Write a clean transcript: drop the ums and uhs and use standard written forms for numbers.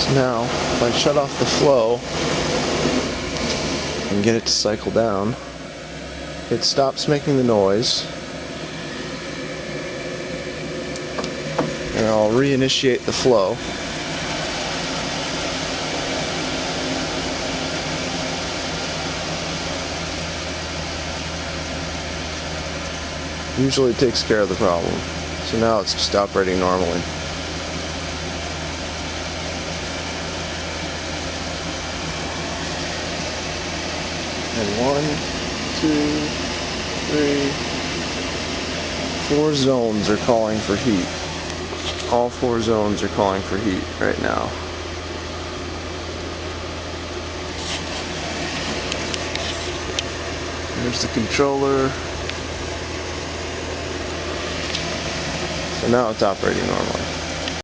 So now, if I shut off the flow and get it to cycle down, it stops making the noise, and I'll reinitiate the flow. Usually it takes care of the problem. So now it's just operating normally. And 1, 2, 3, 4 zones are calling for heat. All 4 zones are calling for heat right now. There's the controller. So now it's operating normally.